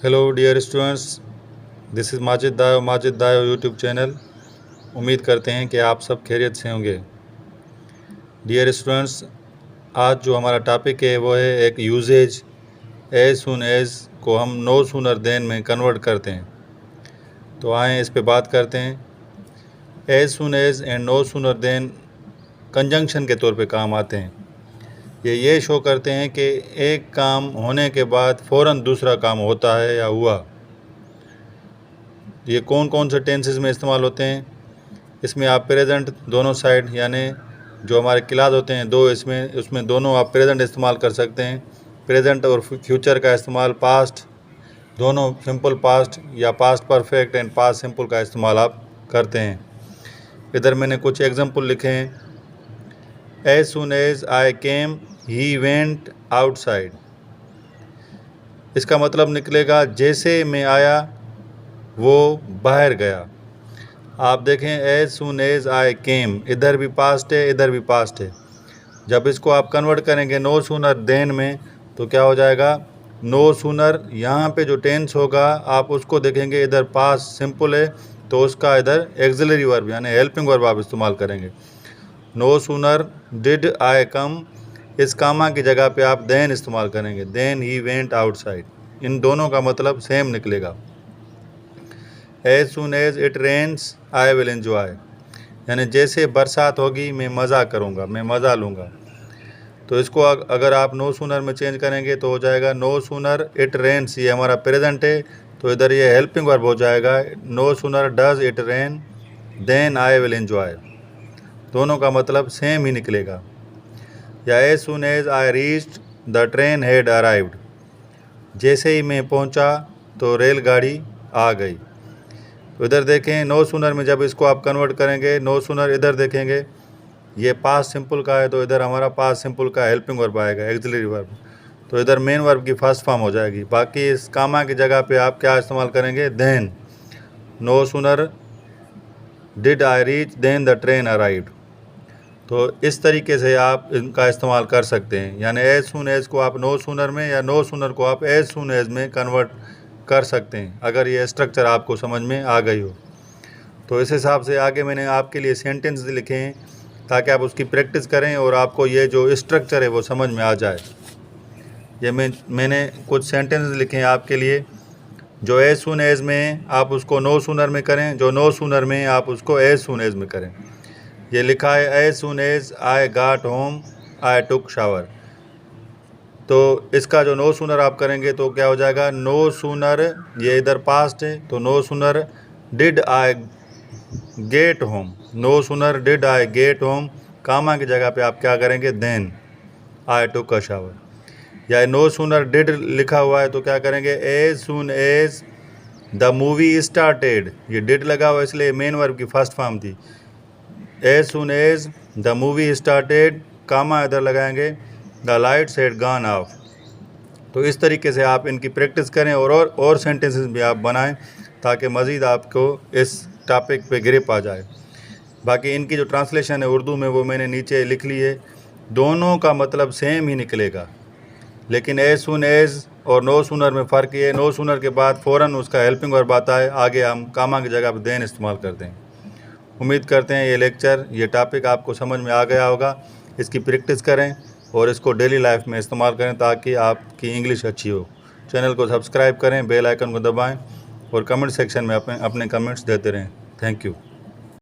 Hello dear students, this is Majid Dayo YouTube channel. उम्मीद करते हैं कि आप सब खैरियत से होंगे। डियर स्टूडेंट्स, आज जो हमारा टॉपिक है वो है एक यूजेज एज सुन एज को हम नो सूनर देन में कन्वर्ट करते हैं। तो आएँ इस पे बात करते हैं। As soon as and no sooner than conjunction के तौर पे काम आते हैं। ये शो करते हैं कि एक काम होने के बाद फ़ौरन दूसरा काम होता है या हुआ। ये कौन कौन से टेंसेस में इस्तेमाल होते हैं? इसमें आप प्रेजेंट दोनों साइड यानी जो हमारे क्लास होते हैं दो, उसमें दोनों आप प्रेजेंट इस्तेमाल कर सकते हैं। प्रेजेंट और फ्यूचर का इस्तेमाल, पास्ट दोनों, सिंपल पास्ट या past perfect and past simple का इस्तेमाल आप करते हैं। इधर मैंने कुछ एग्जांपल लिखे हैं। As soon as I came he went outside. इसका मतलब निकलेगा जैसे मैं आया वो बाहर गया। आप देखें, एज सुन एज आई केम, इधर भी पास्ट है, इधर भी पास्ट है। जब इसको आप कन्वर्ट करेंगे नो सूनर देन में तो क्या हो जाएगा? नो सूनर, यहाँ पे जो टेंस होगा आप उसको देखेंगे, इधर पास्ट सिंपल है तो उसका इधर एक्सिलरी वर्ब यानी हेल्पिंग वर्ब आप इस्तेमाल करेंगे। No sooner did I come, इस कामा की जगह पे आप देन इस्तेमाल करेंगे। Then he went outside. इन दोनों का मतलब सेम निकलेगा। As soon as it rains I will enjoy, यानी जैसे बरसात होगी मैं मज़ा करूँगा, मैं मज़ा लूँगा। तो इसको अगर आप नो सूनर में चेंज करेंगे तो हो जाएगा नो सूनर इट रेन्स, ये हमारा प्रेजेंट है तो इधर ये हेल्पिंग वर्ब हो जाएगा। No sooner does it rain than I will enjoy. दोनों का मतलब सेम ही निकलेगा। या as soon as I reached the train had arrived, जैसे ही मैं पहुंचा तो रेलगाड़ी आ गई। तो इधर देखें, नो सूनर में जब इसको आप कन्वर्ट करेंगे, नो सूनर इधर देखेंगे ये पास्ट सिंपल का है तो इधर हमारा पास्ट सिंपल का हेल्पिंग वर्ब आएगा, एक्सिलरी वर्ब। तो इधर मेन वर्ब की फर्स्ट फॉर्म हो जाएगी। बाकी इस कामा की जगह पे आप क्या इस्तेमाल करेंगे? Then. No sooner did I reach than the train arrived. तो इस तरीके से आप इनका इस्तेमाल कर सकते हैं। यानी एज सुन एज को आप नो सूनर में या नो सूनर को आप एज सुन एज में कन्वर्ट कर सकते हैं, अगर ये स्ट्रक्चर आपको समझ में आ गई हो। तो इस हिसाब से आगे मैंने आपके लिए सेंटेंस लिखे हैं ताकि आप उसकी प्रैक्टिस करें और आपको ये जो स्ट्रक्चर है वो समझ में आ जाए। ये मैंने कुछ सेंटेंस लिखे हैं आपके लिए। जो एज सुन एज में आप उसको नो सूनर में करें, जो नो सूनर में आप उसको एज सुन एज में करें। ये लिखा है as soon as I got home I took shower. तो इसका जो नो सूनर आप करेंगे तो क्या हो जाएगा? नो सूनर, ये इधर पास्ट है तो no sooner did I get home, no sooner did I get home, comma की जगह पे आप क्या करेंगे? Then I took a shower. या नो सूनर डिड लिखा हुआ है तो क्या करेंगे? As soon as the movie started, ये डिड लगा हुआ इसलिए मेन वर्ब की फर्स्ट फॉर्म थी। As soon as the movie started, comma इधर लगाएंगे, the lights had gone off. तो इस तरीके से आप इनकी प्रैक्टिस करें और सेंटेंसेस भी आप बनाएं ताकि मज़ीद आपको इस टॉपिक पे ग्रिप आ जाए। बाकी इनकी जो ट्रांसलेशन है उर्दू में वो मैंने नीचे लिख ली है। दोनों का मतलब सेम ही निकलेगा, लेकिन एज सुन एज और नो सूनर में फ़र्क ये है, नो सूनर के बाद फ़ौरन उसका हेल्पिंग वर्ब आता है, आगे हम कामा की जगह पर देन इस्तेमाल करते हैं। उम्मीद करते हैं ये लेक्चर, ये टॉपिक आपको समझ में आ गया होगा। इसकी प्रैक्टिस करें और इसको डेली लाइफ में इस्तेमाल करें ताकि आपकी इंग्लिश अच्छी हो। चैनल को सब्सक्राइब करें, बेल आइकन को दबाएं और कमेंट सेक्शन में अपने कमेंट्स देते रहें। Thank you.